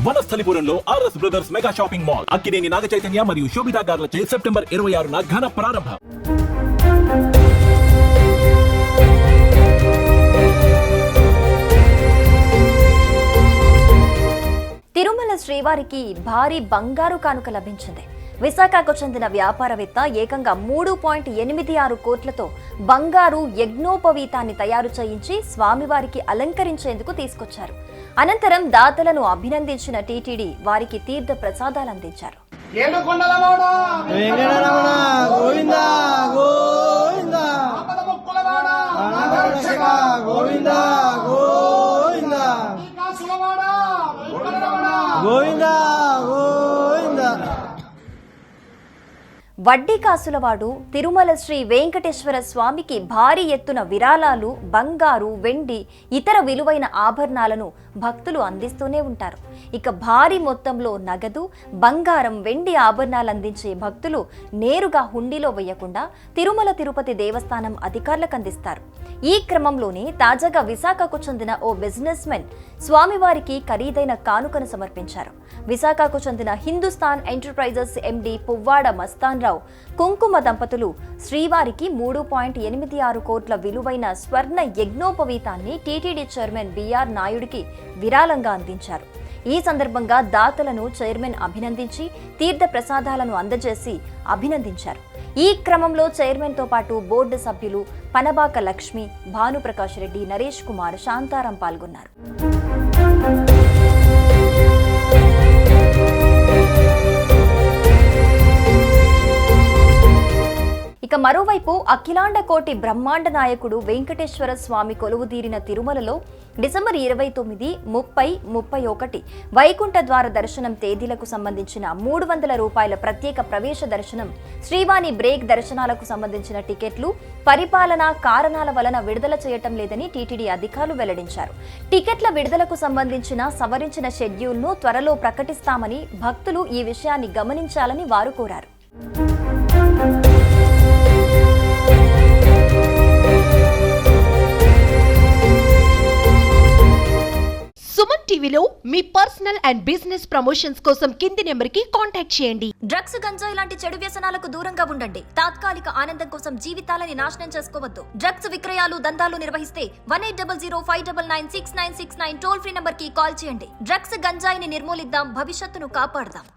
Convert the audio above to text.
వనస్థలిపురంలో RS brothers mega shopping mall Akkineni Naga Chaitanya మరియు Sobhita గార్లచే September 26న ఘన ప్రారంభం. తిరుమల శ్రీవారికి భారీ బంగారు కానుక లభించింది. విశాఖకు చెందిన వ్యాపారవేత్త ఏకంగా 3.86 కోట్లతో బంగారు యజ్ఞోపవీతాన్ని తయారు చేయించి స్వామివారికి అలంకరించేందుకు తీసుకొచ్చారు. అనంతరం దాతలను అభినందించిన టీటీడీ వారికి తీర్థ ప్రసాదాలు అందించారు. వడ్డీ కాసులవాడు తిరుమల శ్రీ వెంకటేశ్వర స్వామికి భారీ ఎత్తున విరాళాలు, బంగారు, వెండి, ఇతర విలువైన ఆభరణాలను భక్తులు అందిస్తూనే ఉంటారు. ఇక భారీ మొత్తంలో నగదు, బంగారం, వెండి ఆభరణాలు అందించే భక్తులు నేరుగా హుండీలో వేయకుండా తిరుమల తిరుపతి దేవస్థానం అధికారులకు అందిస్తారు. ఈ క్రమంలోనే తాజాగా విశాఖకు చెందిన ఓ బిజినెస్ మెన్ స్వామివారికి ఖరీదైన కానుకను సమర్పించారు. విశాఖకు చెందిన హిందుస్థాన్ ఎంటర్ప్రైజెస్ ఎండి పువ్వాడ మస్తాన్ రావు కుంకుమ దంపతులు శ్రీవారికి 3.86 కోట్ల విలువైన స్వర్ణ యజ్ఞోపవీతాన్ని టీటీడీ చైర్మన్ బిఆర్ నాయుడికి విరాళంగా అందించారు. ఈ సందర్భంగా దాతలను చైర్మన్ అభినందించి తీర్థ ప్రసాదాలను అందజేసి అభినందించారు. ఈ క్రమంలో చైర్మన్ తో పాటు బోర్డు సభ్యులు పనబాక లక్ష్మి, భానుప్రకాష్ రెడ్డి, నరేష్ కుమార్, శాంతారాం పాల్గొన్నారు. ఇక మరోవైపు అఖిలాండ కోటి బ్రహ్మాండ నాయకుడు వెంకటేశ్వర స్వామి కొలువుదీరిన తిరుమలలో డిసెంబర్ 29, 30, 31 వైకుంఠ ద్వార దర్శనం తేదీలకు సంబంధించిన 300 రూపాయల ప్రత్యేక ప్రవేశ దర్శనం, శ్రీవాణి బ్రేక్ దర్శనాలకు సంబంధించిన టికెట్లు పరిపాలనా కారణాల వలన విడుదల చేయటం లేదని టీటీడీ అధికారులు వెల్లడించారు. టికెట్ల విడుదలకు సంబంధించిన సవరించిన షెడ్యూల్ను త్వరలో ప్రకటిస్తామని భక్తులు ఈ విషయాన్ని గమనించాలని వారు కోరారు. సుమన్ టీవీలో మీ పర్సనల్ అండ్ బిజినెస్ ప్రమోషన్స్ కోసం కింది నెంబర్కి కాంటాక్ట్ చేయండి. డ్రగ్స్, గంజాయి లాంటి చెడు వ్యసనాలకు దూరంగా ఉండండి. తాత్కాలిక ఆనందం కోసం జీవితాలని నాశనం చేసుకోవద్దు. డ్రగ్స్ విక్రయాలు, దందాలు నిర్వహిస్తే 180059996969 టోల్ ఫ్రీ నంబర్ కి కాల్ చేయండి. డ్రగ్స్, గంజాయిని నిర్మూలిద్దాం, భవిష్యత్తును కాపాడదాం.